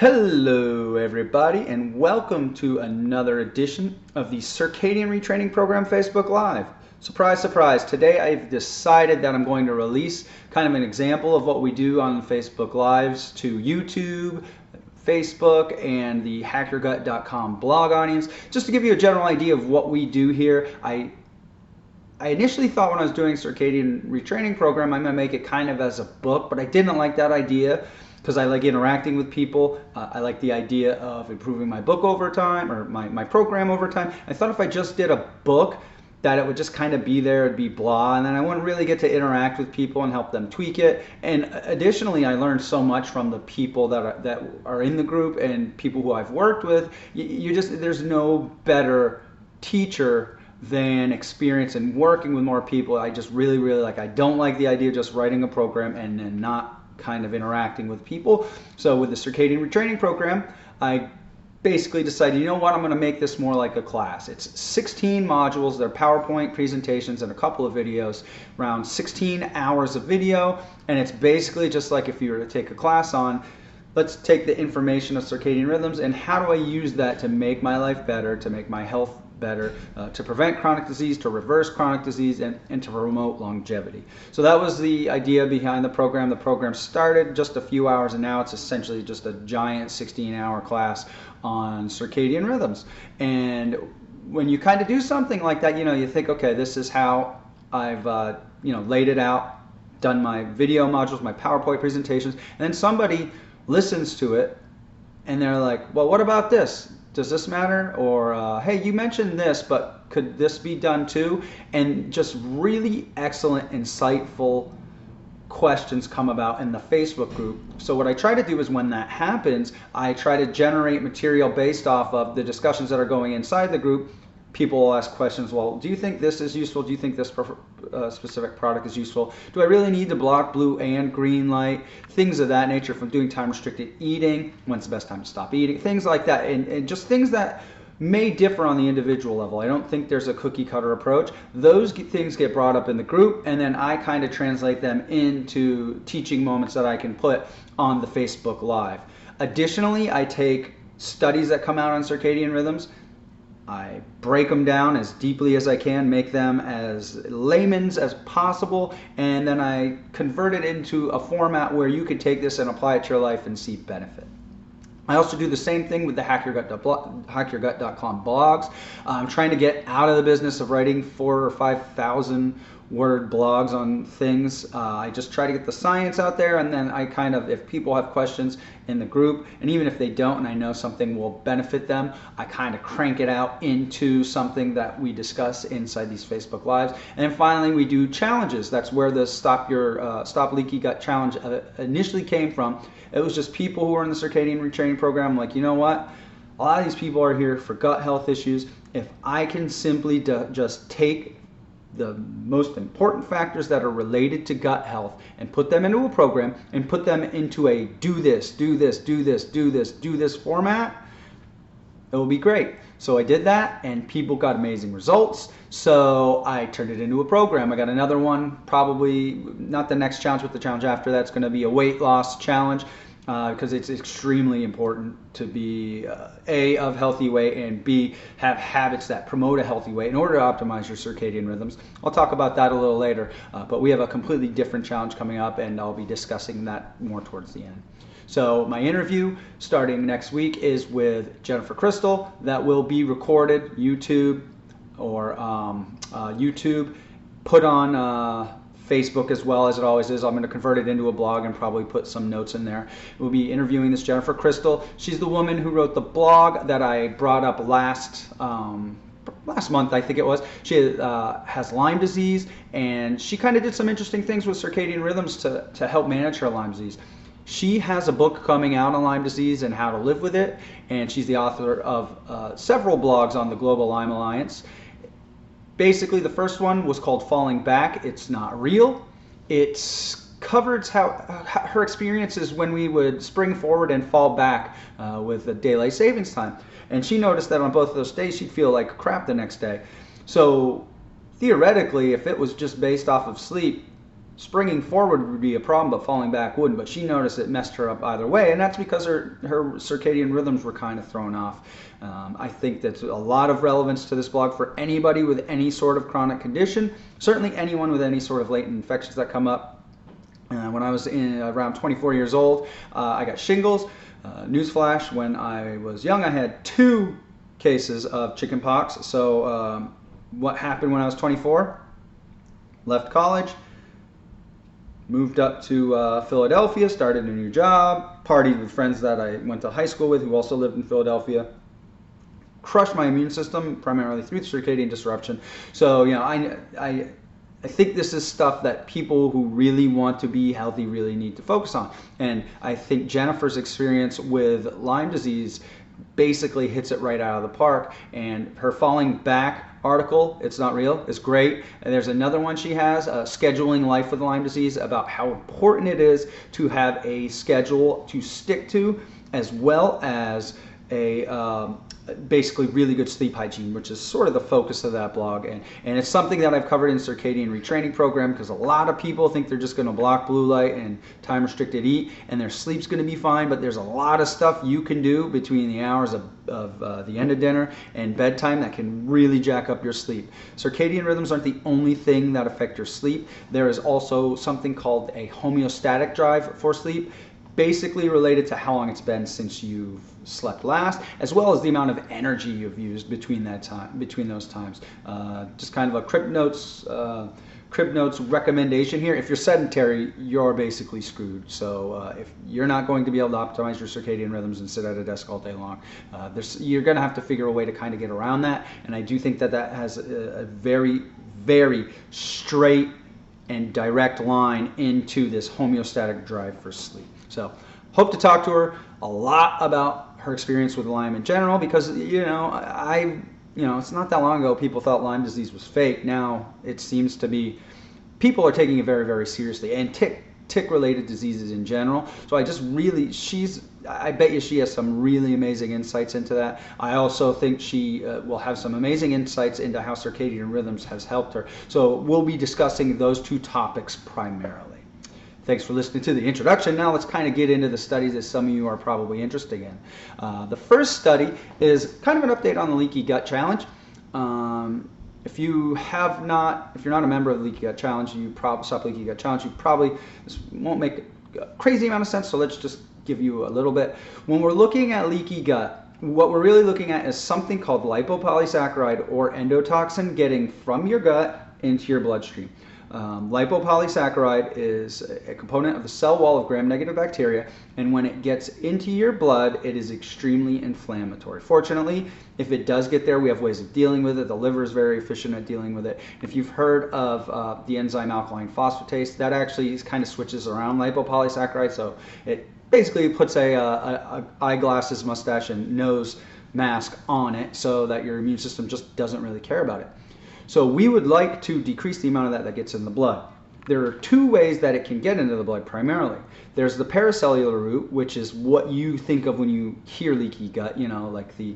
Hello everybody, and welcome to another edition of the Circadian Retraining Program Facebook Live. Surprise, surprise, today I've decided that I'm going to release kind of an example of what we do on Facebook Lives to YouTube, Facebook, and the HackYourGut.com blog audience, just to give you a general idea of what we do here. I initially thought when I was doing Circadian Retraining Program, I'm going to make it kind of as a book, but I didn't like that idea, because I like interacting with people. I like the idea of improving my book over time, or my program over time. I thought if I just did a book, that it would just kind of be there, it'd be blah, and then I wouldn't really get to interact with people and help them tweak it. And additionally, I learned so much from the people that are in the group and people who I've worked with. There's no better teacher than experience and working with more people. I just really like. I don't like the idea of just writing a program and then not kind of interacting with people. So with the Circadian Retraining Program, I basically decided, you know what, I'm going to make this more like a class. It's 16 modules. They're PowerPoint presentations and a couple of videos, around 16 hours of video, and it's basically just like if you were to take a class on, let's take the information of circadian rhythms and how do I use that to make my life better, to make my health better, to prevent chronic disease, to reverse chronic disease, and to promote longevity. So that was the idea behind the program. The program started just a few hours, and now it's essentially just a giant 16-hour class on circadian rhythms. And when you kind of do something like that, you think, okay, this is how I've laid it out, done my video modules, my PowerPoint presentations, and then somebody listens to it and they're like, well, what about this? Does this matter? Or, hey, you mentioned this, but could this be done too? And just really excellent, insightful questions come about in the Facebook group. So what I try to do is when that happens, I try to generate material based off of the discussions that are going inside the group. People will ask questions, well, do you think this is useful? Do you think this specific product is useful? Do I really need to block blue and green light? Things of that nature, from doing time-restricted eating, when's the best time to stop eating, things like that, and just things that may differ on the individual level. I don't think there's a cookie-cutter approach. Those things get brought up in the group, and then I kind of translate them into teaching moments that I can put on the Facebook Live. Additionally, I take studies that come out on circadian rhythms, I break them down as deeply as I can, make them as layman's as possible, and then I convert it into a format where you could take this and apply it to your life and see benefit. I also do the same thing with the HackYourGut.com blogs. I'm trying to get out of the business of writing 4,000 or 5,000 word blogs on things. I just try to get the science out there, and then I kind of, if people have questions in the group, and even if they don't and I know something will benefit them, I kind of crank it out into something that we discuss inside these Facebook Lives. And then finally we do challenges. That's where the Stop Leaky Gut Challenge initially came from. It was just people who were in the Circadian Retraining Program like, you know what, a lot of these people are here for gut health issues. If I can simply just take the most important factors that are related to gut health and put them into a program and put them into a do this format, it will be great. So I did that and people got amazing results. So I turned it into a program. I got another one, probably not the next challenge, but the challenge after that's going to be a weight loss challenge. Because it's extremely important to be A, of healthy weight, and B, have habits that promote a healthy weight in order to optimize your circadian rhythms. I'll talk about that a little later, but we have a completely different challenge coming up, and I'll be discussing that more towards the end. So my interview starting next week is with Jennifer Crystal. That will be recorded, YouTube, or YouTube, put on Facebook as well, as it always is. I'm going to convert it into a blog and probably put some notes in there. We'll be interviewing this Jennifer Crystal. She's the woman who wrote the blog that I brought up last month, I think it was. She has Lyme disease, and she kind of did some interesting things with circadian rhythms to help manage her Lyme disease. She has a book coming out on Lyme disease and how to live with it, and she's the author of several blogs on the Global Lyme Alliance. Basically, the first one was called Falling Back. It's not real. It covers how her experiences when we would spring forward and fall back with the daylight savings time. And she noticed that on both of those days, she'd feel like crap the next day. So theoretically, if it was just based off of sleep, springing forward would be a problem, but falling back wouldn't. But she noticed it messed her up either way, and that's because her circadian rhythms were kind of thrown off. I think that's a lot of relevance to this blog for anybody with any sort of chronic condition, certainly anyone with any sort of latent infections that come up. When I was around 24 years old, I got shingles. Newsflash, when I was young, I had 2 cases of chickenpox. So what happened when I was 24? Left college, moved up to Philadelphia, started a new job, partied with friends that I went to high school with who also lived in Philadelphia. Crushed my immune system primarily through circadian disruption. So, you know, I think this is stuff that people who really want to be healthy really need to focus on. And I think Jennifer's experience with Lyme disease basically hits it right out of the park. And her falling back article, It's Not Real, is great. And there's another one she has, Scheduling Life with Lyme Disease, about how important it is to have a schedule to stick to, as well as a basically really good sleep hygiene, which is sort of the focus of that blog. And it's something that I've covered in Circadian Retraining program, because a lot of people think they're just going to block blue light and time restricted eat and their sleep's going to be fine, but there's a lot of stuff you can do between the hours of the end of dinner and bedtime that can really jack up your sleep. Circadian rhythms aren't the only thing that affect your sleep. There is also something called a homeostatic drive for sleep, basically related to how long it's been since you've slept last, as well as the amount of energy you've used between those times. Just kind of a Crib Notes recommendation here. If you're sedentary, you're basically screwed. So if you're not going to be able to optimize your circadian rhythms and sit at a desk all day long, you're going to have to figure a way to kind of get around that. And I do think that that has a very, very straight and direct line into this homeostatic drive for sleep. So hope to talk to her a lot about her experience with Lyme in general, because you know, it's not that long ago people thought Lyme disease was fake. Now it seems to be, people are taking it very, very seriously, and tick related diseases in general. So I just really, I bet you she has some really amazing insights into that. I also think she will have some amazing insights into how circadian rhythms has helped her. So we'll be discussing those 2 topics primarily. Thanks for listening to the introduction. Now let's kind of get into the studies that some of you are probably interested in. The first study is kind of an update on the Leaky Gut Challenge. If you're not a member of the Leaky Gut Challenge, Stop Leaky Gut Challenge, this won't make a crazy amount of sense, so let's just give you a little bit. When we're looking at leaky gut, what we're really looking at is something called lipopolysaccharide or endotoxin getting from your gut into your bloodstream. Lipopolysaccharide is a component of the cell wall of gram-negative bacteria, and when it gets into your blood, it is extremely inflammatory. Fortunately, if it does get there, we have ways of dealing with it. The liver is very efficient at dealing with it. If you've heard of the enzyme alkaline phosphatase, that actually kind of switches around lipopolysaccharide, so it basically puts a eyeglasses, mustache, and nose mask on it so that your immune system just doesn't really care about it. So we would like to decrease the amount of that gets in the blood. There are 2 ways that it can get into the blood primarily. There's the paracellular route, which is what you think of when you hear leaky gut, like the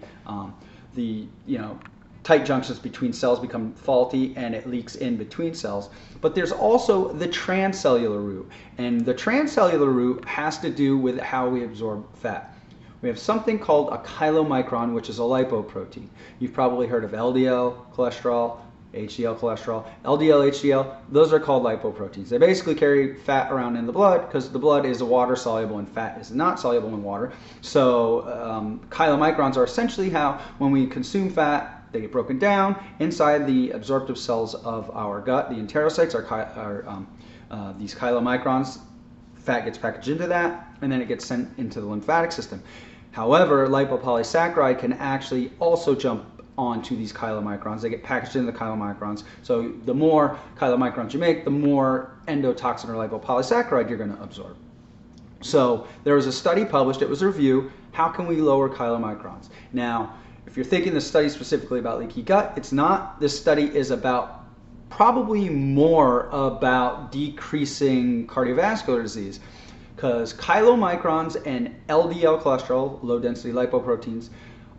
tight junctions between cells become faulty and it leaks in between cells. But there's also the transcellular route, and the transcellular route has to do with how we absorb fat. We have something called a chylomicron, which is a lipoprotein. You've probably heard of LDL cholesterol, HDL cholesterol, LDL, HDL, those are called lipoproteins. They basically carry fat around in the blood because the blood is water soluble and fat is not soluble in water. So chylomicrons are essentially how, when we consume fat, they get broken down inside the absorptive cells of our gut. The enterocytes are these chylomicrons. Fat gets packaged into that, and then it gets sent into the lymphatic system. However, lipopolysaccharide can actually also jump onto these chylomicrons. They get packaged into the chylomicrons. So the more chylomicrons you make, the more endotoxin or lipopolysaccharide you're going to absorb. So there was a study published, it was a review, how can we lower chylomicrons? Now, if you're thinking the study specifically about leaky gut, it's not. This study is about probably more about decreasing cardiovascular disease, because chylomicrons and LDL cholesterol, low density lipoproteins,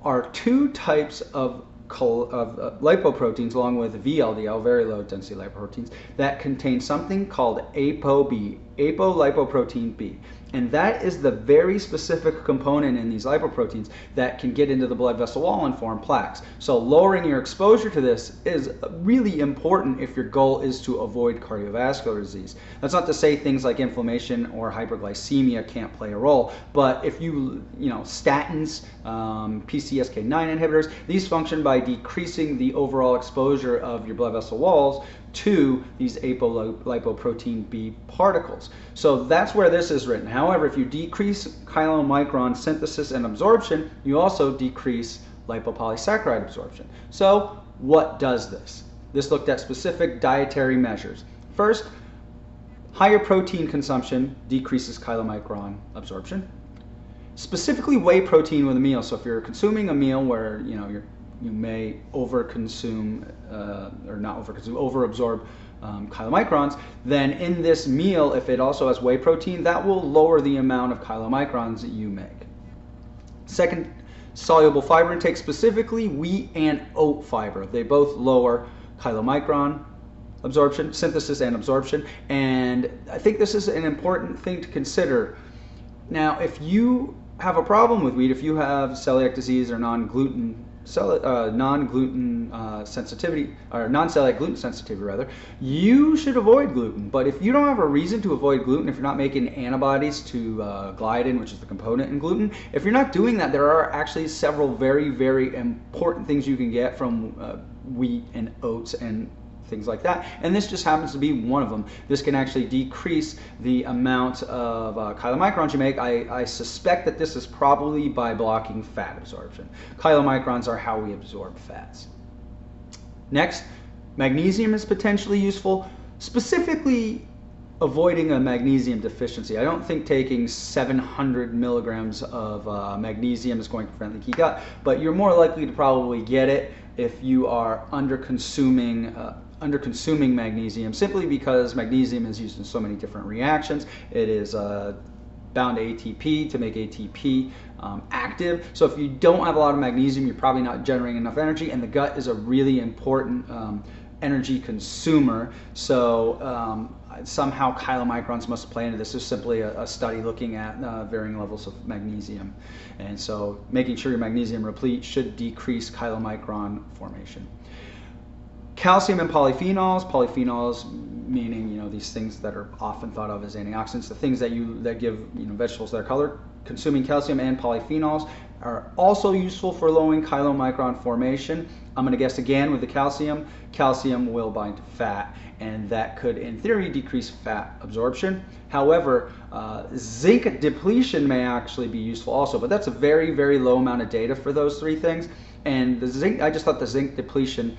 are 2 types of lipoproteins along with VLDL, very low density lipoproteins, that contain something called ApoB, apolipoprotein B. And that is the very specific component in these lipoproteins that can get into the blood vessel wall and form plaques. So lowering your exposure to this is really important if your goal is to avoid cardiovascular disease. That's not to say things like inflammation or hyperglycemia can't play a role, but if statins, PCSK9 inhibitors, these function by decreasing the overall exposure of your blood vessel walls to these apolipoprotein B particles. So that's where this is written. However, if you decrease chylomicron synthesis and absorption, you also decrease lipopolysaccharide absorption. So what does this? This looked at specific dietary measures. First, higher protein consumption decreases chylomicron absorption. Specifically whey protein with a meal. So if you're consuming a meal where you may overconsume, or not overconsume, overabsorb chylomicrons, then in this meal, if it also has whey protein, that will lower the amount of chylomicrons that you make. Second, soluble fiber intake, specifically wheat and oat fiber. They both lower chylomicron absorption, synthesis and absorption, and I think this is an important thing to consider. Now, if you have a problem with wheat, if you have celiac disease or non-gluten sensitivity, or non-celiac gluten sensitivity rather, you should avoid gluten. But if you don't have a reason to avoid gluten, if you're not making antibodies to gliadin, which is the component in gluten, if you're not doing that, there are actually several very, very important things you can get from wheat and oats and things like that, and this just happens to be one of them. This can actually decrease the amount of chylomicrons you make. I suspect that this is probably by blocking fat absorption. Chylomicrons are how we absorb fats. Next, magnesium is potentially useful, specifically avoiding a magnesium deficiency. I don't think taking 700 milligrams of magnesium is going to prevent leaky gut, but you're more likely to probably get it if you are under-consuming magnesium, simply because magnesium is used in so many different reactions. It is bound to ATP to make ATP active. So if you don't have a lot of magnesium, you're probably not generating enough energy, and the gut is a really important energy consumer. So somehow chylomicrons must play into this. This is simply a study looking at varying levels of magnesium. And so making sure your magnesium replete should decrease chylomicron formation. Calcium and polyphenols. Polyphenols meaning these things that are often thought of as antioxidants, the things that give vegetables their color. Consuming calcium and polyphenols are also useful for lowering chylomicron formation. I'm going to guess again with the calcium. Calcium will bind to fat, and that could, in theory, decrease fat absorption. However, zinc depletion may actually be useful also, but that's a very, very low amount of data for those three things. And the zinc, I just thought the zinc depletion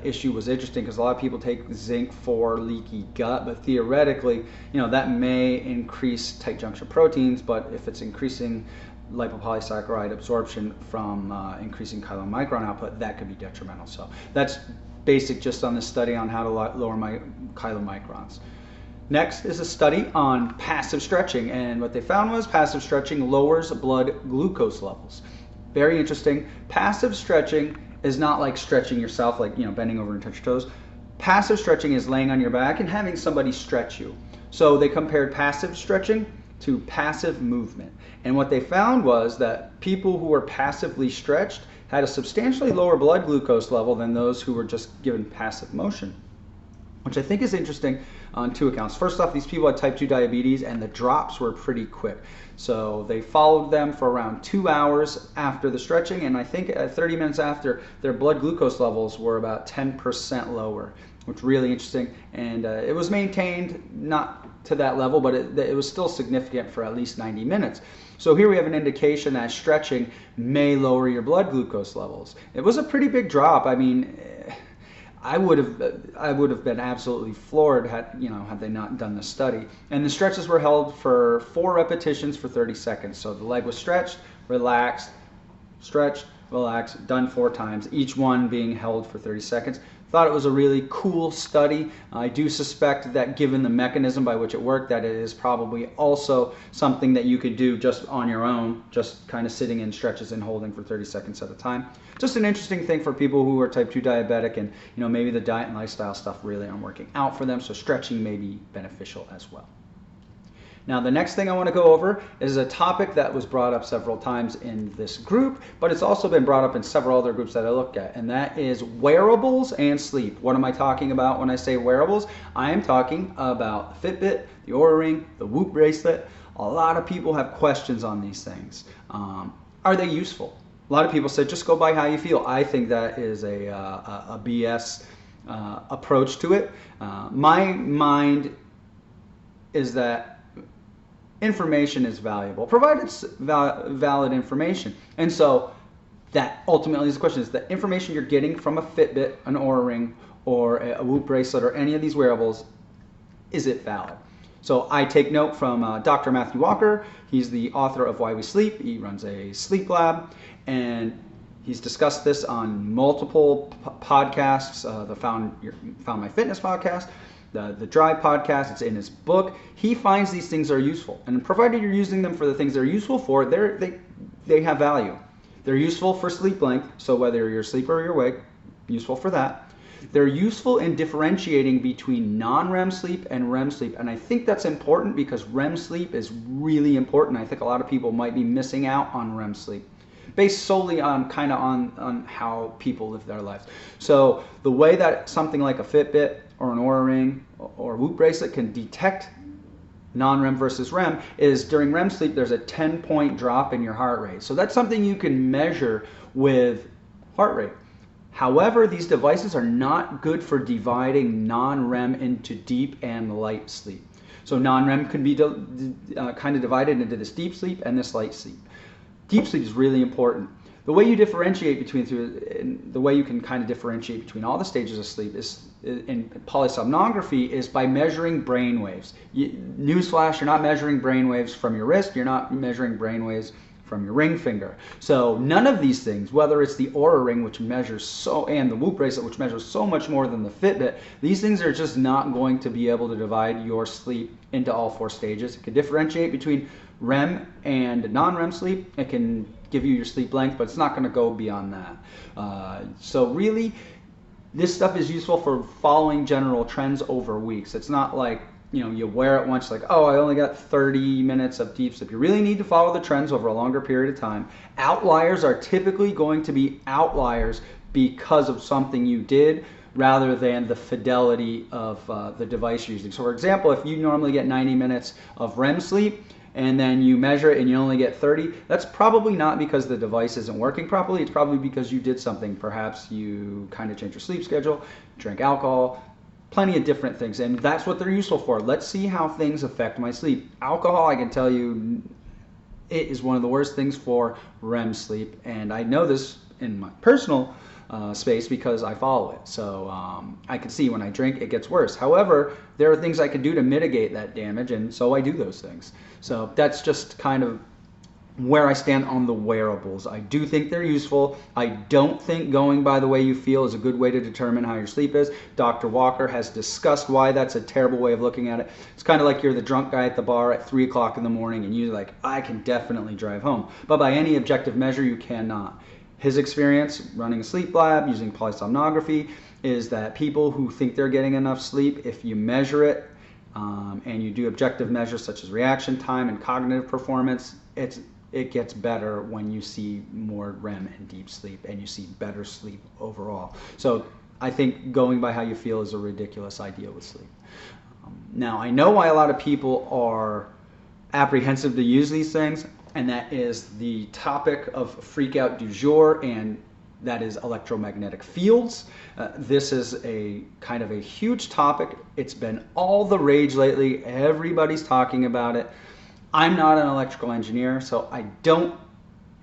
issue was interesting because a lot of people take zinc for leaky gut, but theoretically, that may increase tight junction proteins, but if it's increasing lipopolysaccharide absorption from increasing chylomicron output, that could be detrimental. So that's basic just on this study on how to lower my chylomicrons. Next is a study on passive stretching, and what they found was passive stretching lowers blood glucose levels. Very interesting. Passive stretching is not like stretching yourself, like bending over and touch your toes. Passive stretching is laying on your back and having somebody stretch you. So they compared passive stretching to passive movement. And what they found was that people who were passively stretched had a substantially lower blood glucose level than those who were just given passive motion, which I think is interesting on two accounts. First off, these people had type 2 diabetes, and the drops were pretty quick. So they followed them for around 2 hours after the stretching, and I think at 30 minutes after, their blood glucose levels were about 10% lower, which is really interesting. And it was maintained not to that level, but it was still significant for at least 90 minutes. So here we have an indication that stretching may lower your blood glucose levels. It was a pretty big drop. I mean, I would have been absolutely floored had they not done the study. And the stretches were held for 4 repetitions for 30 seconds. So the leg was stretched, relaxed, stretched, relaxed, done 4 times, each one being held for 30 seconds. Thought it was a really cool study. I do suspect that given the mechanism by which it worked, that it is probably also something that you could do just on your own, just kind of sitting in stretches and holding for 30 seconds at a time. Just an interesting thing for people who are type 2 diabetic and maybe the diet and lifestyle stuff really aren't working out for them, so stretching may be beneficial as well. Now, the next thing I want to go over is a topic that was brought up several times in this group, but it's also been brought up in several other groups that I looked at, and that is wearables and sleep. What am I talking about when I say wearables? I am talking about the Fitbit, the Oura Ring, the Whoop bracelet. A lot of people have questions on these things. Are they useful? A lot of people say just go by how you feel. I think that is a BS approach to it. My mind is that information is valuable, provided it's valid information. And so that ultimately is the question, is the information you're getting from a Fitbit, an Oura Ring, or a Whoop bracelet, or any of these wearables, is it valid? So I take note from Dr. Matthew Walker. He's the author of Why We Sleep. He runs a sleep lab, and he's discussed this on multiple podcasts, the Found My Fitness podcast, the Drive podcast. It's in his book. He finds these things are useful, and provided you're using them for the things they're useful for, they have value. They're useful for sleep length, so whether you're asleep or you're awake, useful for that. They're useful in differentiating between non-REM sleep and REM sleep, and I think that's important because REM sleep is really important. I think a lot of people might be missing out on REM sleep, based solely on on how people live their lives. So the way that something like a Fitbit or an Oura Ring or a Whoop bracelet can detect non-REM versus REM is during REM sleep there's a 10-point drop in your heart rate. So that's something you can measure with heart rate. However, these devices are not good for dividing non-REM into deep and light sleep. So non-REM can be kind of divided into this deep sleep and this light sleep. Deep sleep is really important. The way you differentiate between, the way you can kind of differentiate between all the stages of sleep is in polysomnography is by measuring brain waves. Newsflash, you're not measuring brain waves from your wrist, you're not measuring brain waves from your ring finger. So none of these things, whether it's the Oura Ring, which measures and the Whoop bracelet, which measures so much more than the Fitbit, these things are just not going to be able to divide your sleep into all four stages. It can differentiate between REM and non-REM sleep. It can give you your sleep length, but it's not going to go beyond that. So really, this stuff is useful for following general trends over weeks. It's not like, you wear it once, like, oh, I only got 30 minutes of deep sleep. You really need to follow the trends over a longer period of time. Outliers are typically going to be outliers because of something you did rather than the fidelity of the device you're using. So for example, if you normally get 90 minutes of REM sleep, and then you measure it and you only get 30, that's probably not because the device isn't working properly. It's probably because you did something. Perhaps you kind of changed your sleep schedule, drank alcohol, plenty of different things, and that's what they're useful for. Let's see how things affect my sleep. Alcohol, I can tell you, it is one of the worst things for REM sleep, and I know this in my personal space because I follow it. So I can see when I drink, it gets worse. However, there are things I can do to mitigate that damage, and so I do those things. So that's just kind of where I stand on the wearables. I do think they're useful. I don't think going by the way you feel is a good way to determine how your sleep is. Dr. Walker has discussed why that's a terrible way of looking at it. It's kind of like you're the drunk guy at the bar at 3 o'clock in the morning and you're like, I can definitely drive home. But by any objective measure, you cannot. His experience running a sleep lab using polysomnography is that people who think they're getting enough sleep, if you measure it and you do objective measures such as reaction time and cognitive performance, it gets better when you see more REM and deep sleep and you see better sleep overall. So I think going by how you feel is a ridiculous idea with sleep. Now I know why a lot of people are apprehensive to use these things, and that is the topic of freak out du jour, and that is electromagnetic fields. This is a kind of a huge topic. It's been all the rage lately. Everybody's talking about it. I'm not an electrical engineer, so I don't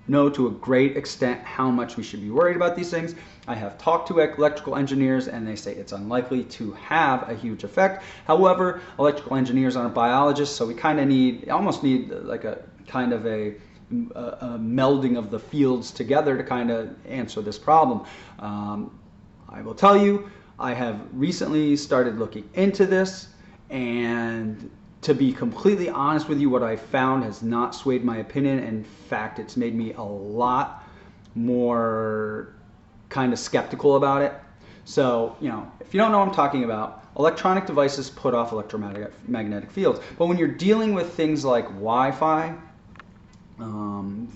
know to a great extent how much we should be worried about these things. I have talked to electrical engineers and they say it's unlikely to have a huge effect. However, electrical engineers aren't biologists, so we kind of almost need like a kind of a melding of the fields together to kind of answer this problem. I will tell you, I have recently started looking into this, and to be completely honest with you, what I found has not swayed my opinion. In fact, it's made me a lot more kind of skeptical about it. So, if you don't know what I'm talking about, electronic devices put off electromagnetic fields. But when you're dealing with things like Wi-Fi,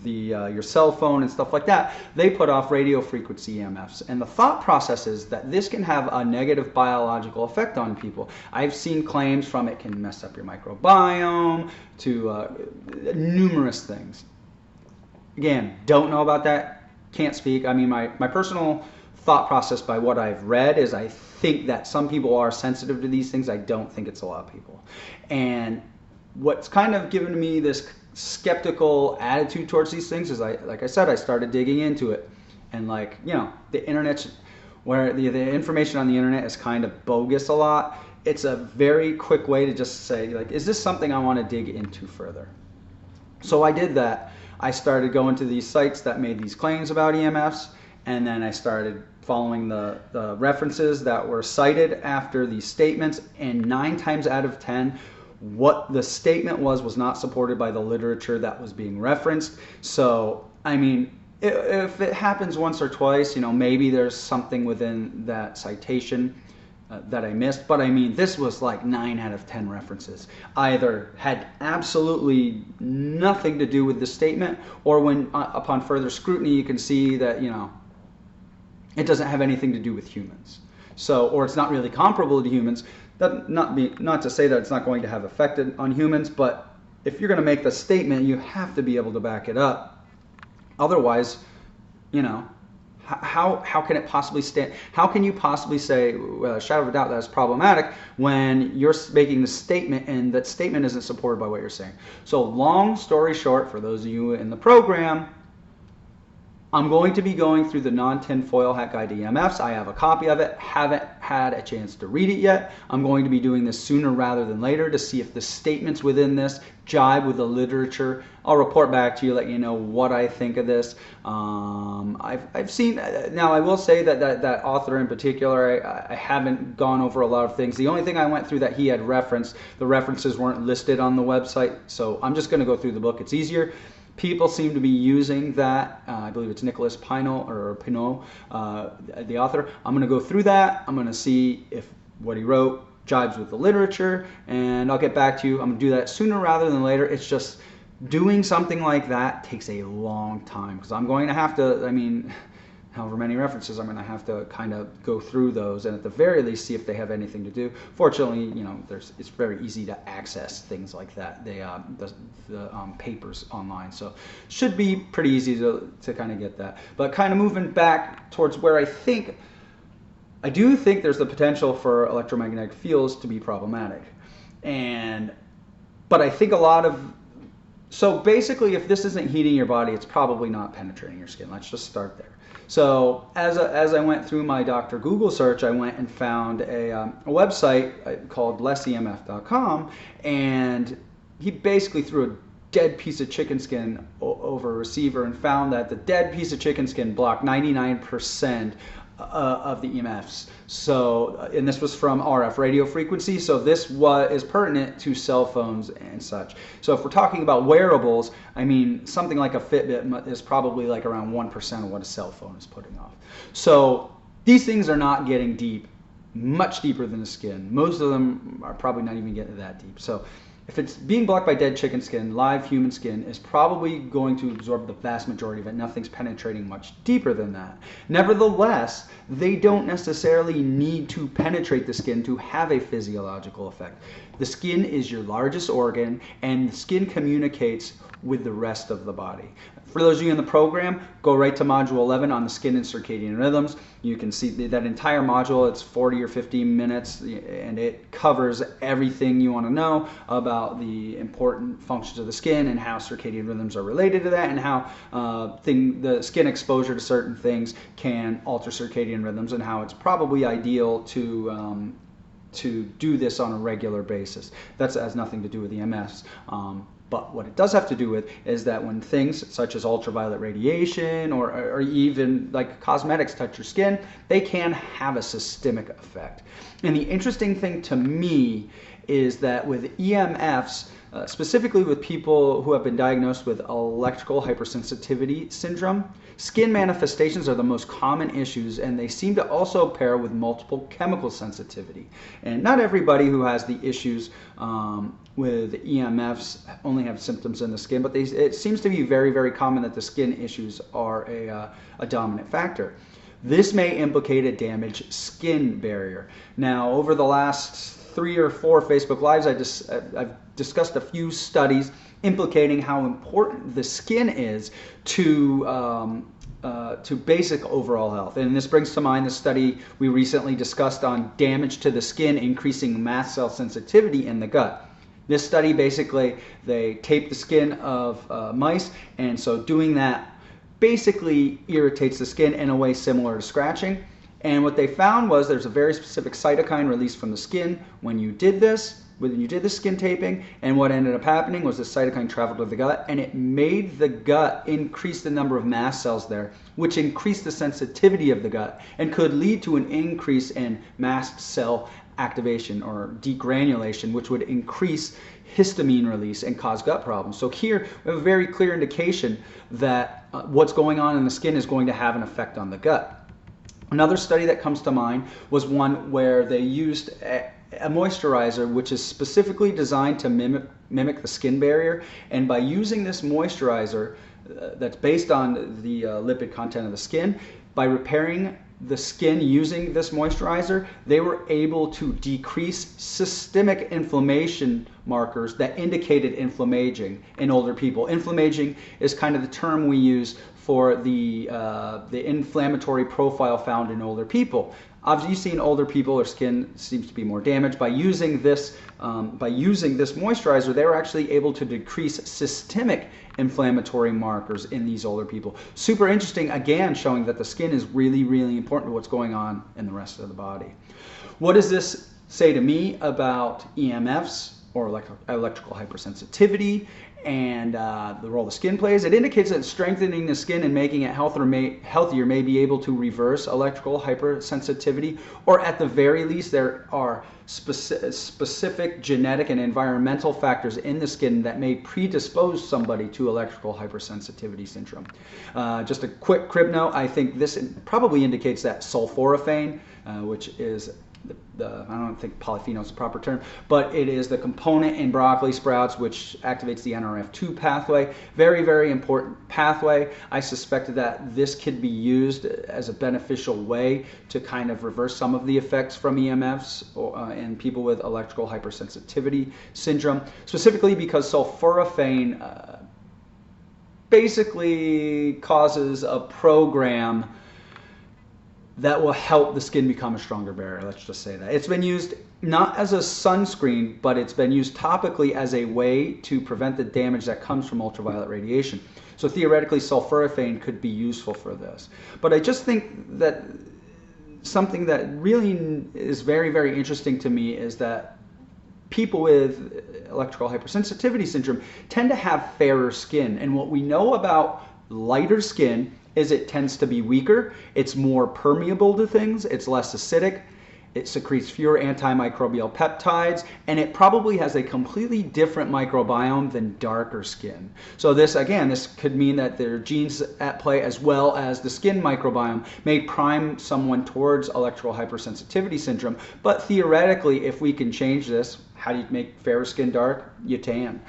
your cell phone and stuff like that, they put off radio frequency EMFs. And the thought process is that this can have a negative biological effect on people. I've seen claims from it can mess up your microbiome to numerous things. Again, don't know about that, can't speak. I mean, my personal thought process by what I've read is I think that some people are sensitive to these things. I don't think it's a lot of people. And what's kind of given me this skeptical attitude towards these things is, like I said, I started digging into it. And the internet's, where the information on the internet is kind of bogus a lot. It's a very quick way to just say, is this something I want to dig into further? So I did that. I started going to these sites that made these claims about EMFs, and then I started following the references that were cited after these statements, and 9 times out of 10, what the statement was not supported by the literature that was being referenced. So, I mean, if it happens once or twice, maybe there's something within that citation that I missed. But I mean, this was like 9 out of 10 references either had absolutely nothing to do with the statement, or when upon further scrutiny, you can see that, it doesn't have anything to do with humans. So, or it's not really comparable to humans. That not to say that it's not going to have effect on humans, but if you're going to make the statement, you have to be able to back it up. Otherwise, how can it possibly stand? How can you possibly say, well, shadow of a doubt, that's problematic when you're making the statement and that statement isn't supported by what you're saying? So, long story short, for those of you in the program, I'm going to be going through the non-tinfoil hat guide to EMFs. I have a copy of it, haven't had a chance to read it yet. I'm going to be doing this sooner rather than later to see if the statements within this jibe with the literature. I'll report back to you, let you know what I think of this. I've seen, now I will say that author in particular, I haven't gone over a lot of things. The only thing I went through that he had referenced, the references weren't listed on the website, so I'm just going to go through the book. It's easier. People seem to be using that. I believe it's Nicholas Pinot, the author. I'm going to go through that. I'm going to see if what he wrote jibes with the literature, and I'll get back to you. I'm going to do that sooner rather than later. It's just doing something like that takes a long time, because I'm going to have to, however many references, I'm going to have to kind of go through those and at the very least see if they have anything to do. Fortunately, it's very easy to access things like that. The papers online, so should be pretty easy to kind of get that. But kind of moving back towards where I do think there's the potential for electromagnetic fields to be problematic, but I think so basically, if this isn't heating your body, it's probably not penetrating your skin. Let's just start there. So as I went through my Dr. Google search, I went and found a website called lessemf.com, and he basically threw a dead piece of chicken skin over a receiver and found that the dead piece of chicken skin blocked 99% of the EMFs. So, and this was from RF radio frequency, so this is pertinent to cell phones and such. So if we're talking about wearables, something like a Fitbit is probably like around 1% of what a cell phone is putting off. So these things are not getting deep, much deeper than the skin. Most of them are probably not even getting that deep. So if it's being blocked by dead chicken skin, live human skin is probably going to absorb the vast majority of it. Nothing's penetrating much deeper than that. Nevertheless, they don't necessarily need to penetrate the skin to have a physiological effect. The skin is your largest organ, and the skin communicates with the rest of the body. For those of you in the program, go right to Module 11 on the skin and circadian rhythms. You can see that entire module. It's 40 or 50 minutes, and it covers everything you want to know about the important functions of the skin and how circadian rhythms are related to that, and how the skin exposure to certain things can alter circadian rhythms, and how it's probably ideal to do this on a regular basis. That has nothing to do with EMFs. But what it does have to do with is that when things such as ultraviolet radiation or even like cosmetics touch your skin, they can have a systemic effect. And the interesting thing to me is that with EMFs, specifically with people who have been diagnosed with electrical hypersensitivity syndrome, skin manifestations are the most common issues, and they seem to also pair with multiple chemical sensitivity. And not everybody who has the issues with EMFs only have symptoms in the skin, but it seems to be very, very common that the skin issues are a dominant factor. This may implicate a damaged skin barrier. Now, over the last 3 or 4 Facebook Lives, I've discussed a few studies implicating how important the skin is to basic overall health. And this brings to mind the study we recently discussed on damage to the skin increasing mast cell sensitivity in the gut. This study basically, they taped the skin of mice, and so doing that basically irritates the skin in a way similar to scratching. And what they found was there's a very specific cytokine released from the skin when you did this, when you did the skin taping, and what ended up happening was the cytokine traveled to the gut, and it made the gut increase the number of mast cells there, which increased the sensitivity of the gut and could lead to an increase in mast cell activation or degranulation, which would increase histamine release and cause gut problems. So here we have a very clear indication that what's going on in the skin is going to have an effect on the gut. Another study that comes to mind was one where they used a moisturizer which is specifically designed to mimic the skin barrier, and by using this moisturizer that's based on the lipid content of the skin, by repairing the skin using this moisturizer, they were able to decrease systemic inflammation markers that indicated inflammaging in older people. Inflammaging is kind of the term we use for the inflammatory profile found in older people. Obviously, you see in older people, their skin seems to be more damaged. By using this moisturizer, they were actually able to decrease systemic inflammatory markers in these older people. Super interesting, again, showing that the skin is really, really important to what's going on in the rest of the body. What does this say to me about EMFs or electrical hypersensitivity and the role the skin plays? It indicates that strengthening the skin and making it healthier may be able to reverse electrical hypersensitivity, or at the very least there are specific genetic and environmental factors in the skin that may predispose somebody to electrical hypersensitivity syndrome. Just a quick crib note, I think this probably indicates that sulforaphane, which is I don't think polyphenols is the proper term, but it is the component in broccoli sprouts which activates the NRF2 pathway. Very, very important pathway. I suspect that this could be used as a beneficial way to kind of reverse some of the effects from EMFs in people with electrical hypersensitivity syndrome, specifically because sulforaphane basically causes a program that will help the skin become a stronger barrier. Let's just say that. It's been used not as a sunscreen, but it's been used topically as a way to prevent the damage that comes from ultraviolet radiation. So theoretically, sulforaphane could be useful for this. But I just think that something that really is very, very interesting to me is that people with electrical hypersensitivity syndrome tend to have fairer skin. And what we know about lighter skin is it tends to be weaker, it's more permeable to things, it's less acidic, it secretes fewer antimicrobial peptides, and it probably has a completely different microbiome than darker skin. So this, again, this could mean that there are genes at play as well as the skin microbiome may prime someone towards electrical hypersensitivity syndrome. But theoretically, if we can change this, how do you make fairer skin dark? You tan.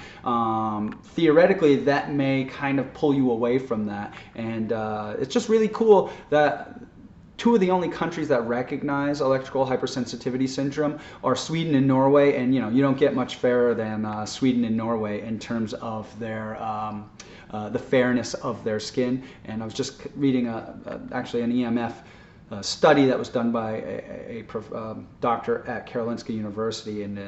Theoretically, that may kind of pull you away from that. And it's just really cool that two of the only countries that recognize electrical hypersensitivity syndrome are Sweden and Norway, and you don't get much fairer than Sweden and Norway in terms of their the fairness of their skin. And I was just reading actually an EMF study that was done by a doctor at Karolinska University, and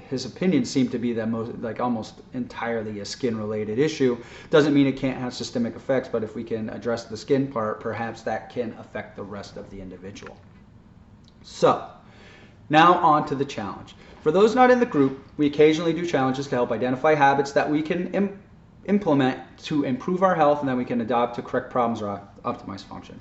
his opinion seemed to be that almost entirely a skin-related issue. Doesn't mean it can't have systemic effects, but if we can address the skin part, perhaps that can affect the rest of the individual. So, Now on to the challenge. For those not in the group, we occasionally do challenges to help identify habits that we can implement to improve our health and that we can adopt to correct problems or optimize function.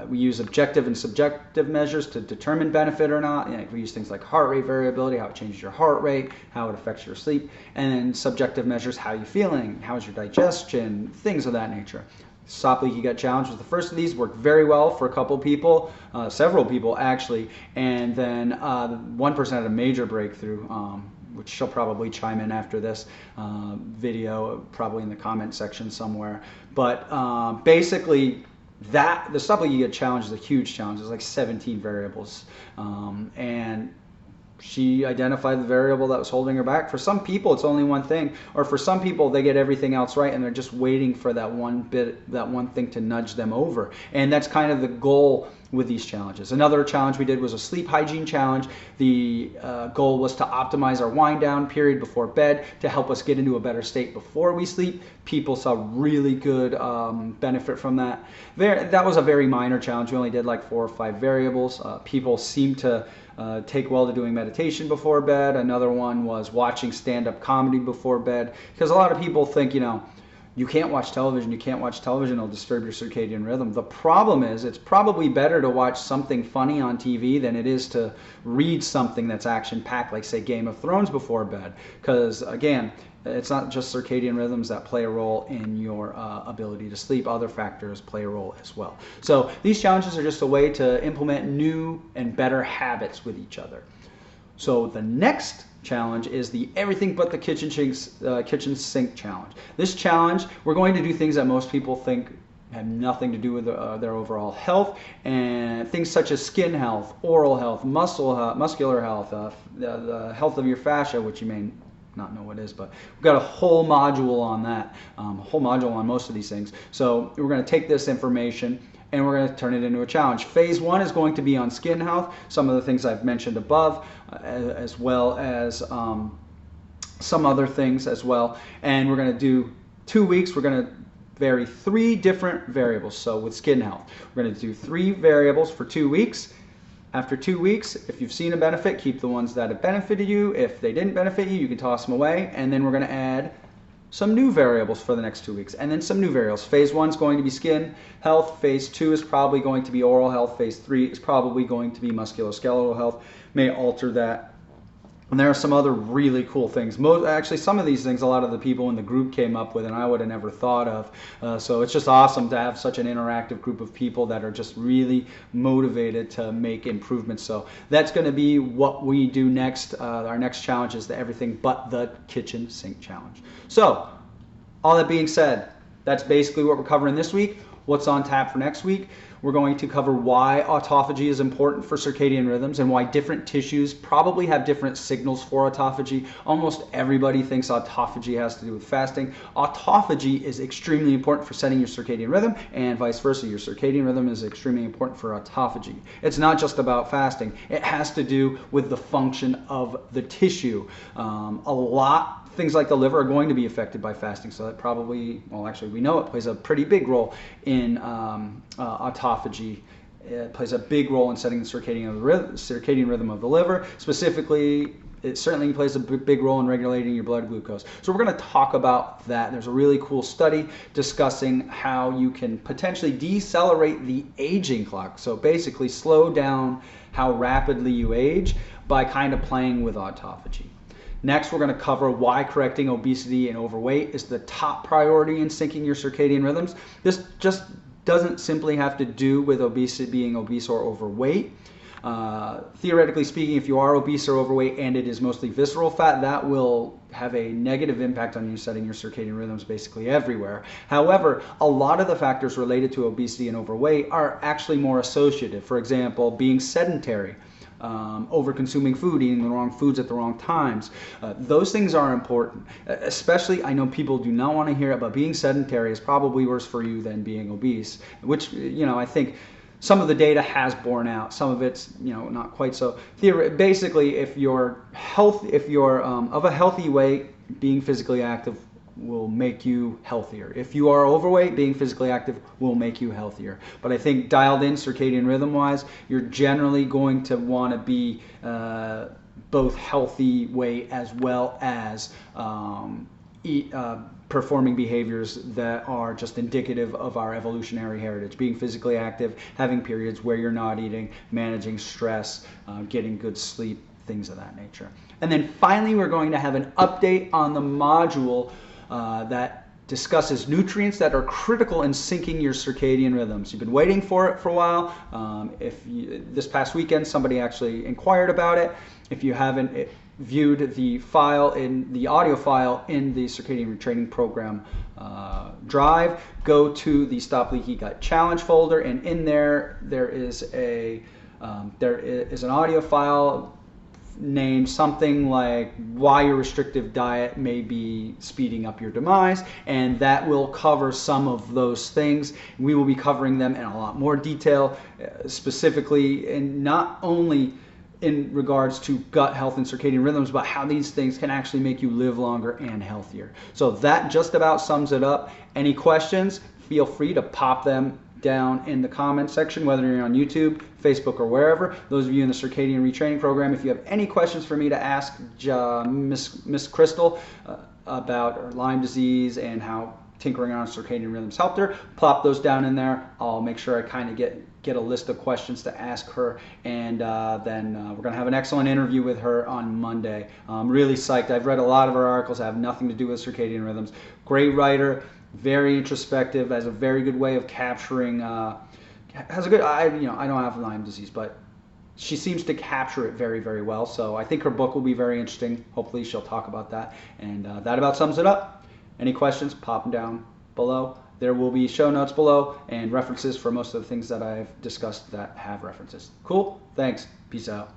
We use objective and subjective measures to determine benefit or not. We use things like heart rate variability, how it changes your heart rate, how it affects your sleep, and then subjective measures, how you're feeling, how's your digestion, things of that nature. Stop Leaky Gut Challenge was the first of these, worked very well for a couple people, several people actually, and then one person had a major breakthrough, which she'll probably chime in after this video, probably in the comment section somewhere. But basically, the Stop Leaky Gut Challenge is a huge challenge. There's like 17 variables, and she identified the variable that was holding her back. For some people, it's only one thing, or for some people, they get everything else right, and they're just waiting for that one thing to nudge them over. And that's kind of the goal with these challenges. Another challenge we did was a sleep hygiene challenge. The goal was to optimize our wind down period before bed to help us get into a better state before we sleep. People saw really good benefit from that. That was a very minor challenge. We only did like 4 or 5 variables. People seemed to take well to doing meditation before bed. Another one was watching stand-up comedy before bed, because a lot of people think, you can't watch television, it'll disturb your circadian rhythm. The problem is, it's probably better to watch something funny on TV than it is to read something that's action-packed, like say Game of Thrones before bed, because again, it's not just circadian rhythms that play a role in your ability to sleep. Other factors play a role as well. So these challenges are just a way to implement new and better habits with each other. So the next challenge is the everything but the kitchen sink challenge. This challenge, we're going to do things that most people think have nothing to do with their overall health, and things such as skin health, oral health, muscular health, the health of your fascia, which you may not know what it is, but we've got a whole module on that, a whole module on most of these things. So we're going to take this information and we're going to turn it into a challenge. Phase 1 is going to be on skin health, some of the things I've mentioned above, as well as some other things as well. And we're going to do 2 weeks. We're going to vary 3 different variables. So with skin health, we're going to do 3 variables for 2 weeks. After 2 weeks, if you've seen a benefit, keep the ones that have benefited you. If they didn't benefit you, you can toss them away. And then we're going to add some new variables for the next 2 weeks, and then some new variables. Phase 1 is going to be skin health. Phase 2 is probably going to be oral health. Phase 3 is probably going to be musculoskeletal health. May alter that. And there are some other really cool things. Actually, some of these things a lot of the people in the group came up with, and I would have never thought of. So it's just awesome to have such an interactive group of people that are just really motivated to make improvements. So that's going to be what we do next. Our next challenge is the everything but the kitchen sink challenge. So all that being said, that's basically what we're covering this week. What's on tap for next week? We're going to cover why autophagy is important for circadian rhythms and why different tissues probably have different signals for autophagy. Almost everybody thinks autophagy has to do with fasting. Autophagy is extremely important for setting your circadian rhythm, and vice versa. Your circadian rhythm is extremely important for autophagy. It's not just about fasting. It has to do with the function of the tissue. Things like the liver are going to be affected by fasting, so that probably, well, actually we know it plays a pretty big role in autophagy. It plays a big role in setting the circadian rhythm of the liver. Specifically, it certainly plays a big role in regulating your blood glucose. So we're going to talk about that. There's a really cool study discussing how you can potentially decelerate the aging clock. So basically slow down how rapidly you age by kind of playing with autophagy. Next, we're going to cover why correcting obesity and overweight is the top priority in syncing your circadian rhythms. This just doesn't simply have to do with being obese or overweight. Theoretically speaking, if you are obese or overweight and it is mostly visceral fat, that will have a negative impact on you setting your circadian rhythms basically everywhere. However, a lot of the factors related to obesity and overweight are actually more associative. For example, being sedentary, over-consuming food, eating the wrong foods at the wrong times. Those things are important. Especially, I know people do not want to hear it, but being sedentary is probably worse for you than being obese, which, I think some of the data has borne out. Some of it's, not quite so. Basically, if you're of a healthy weight, being physically active will make you healthier. If you are overweight, being physically active will make you healthier. But I think dialed in circadian rhythm wise, you're generally going to want to be both healthy weight as well as performing behaviors that are just indicative of our evolutionary heritage. Being physically active, having periods where you're not eating, managing stress, getting good sleep, things of that nature. And then finally, we're going to have an update on the module that discusses nutrients that are critical in syncing your circadian rhythms. You've been waiting for it for a while. This past weekend, somebody actually inquired about it. If you haven't viewed the file in the audio file in the Circadian Retraining Program drive, go to the Stop Leaky Gut Challenge folder, and in there is an audio file named something like why your restrictive diet may be speeding up your demise, and that will cover some of those things. We will be covering them in a lot more detail, specifically, and not only in regards to gut health and circadian rhythms, but how these things can actually make you live longer and healthier. So that just about sums it up. Any questions, feel free to pop them down in the comment section, whether you're on YouTube, Facebook, or wherever. Those of you in the Circadian Retraining Program, if you have any questions for me to ask Miss Crystal about Lyme disease and how tinkering on circadian rhythms helped her, plop those down in there. I'll make sure I kind of get a list of questions to ask her, and then we're going to have an excellent interview with her on Monday. I'm really psyched. I've read a lot of her articles that have nothing to do with circadian rhythms. Great writer, very introspective, has a very good way of capturing, has a good, I don't have Lyme disease, but she seems to capture it very, very well. So I think her book will be very interesting. Hopefully she'll talk about that. And that about sums it up. Any questions, pop them down below. There will be show notes below and references for most of the things that I've discussed that have references. Cool? Thanks. Peace out.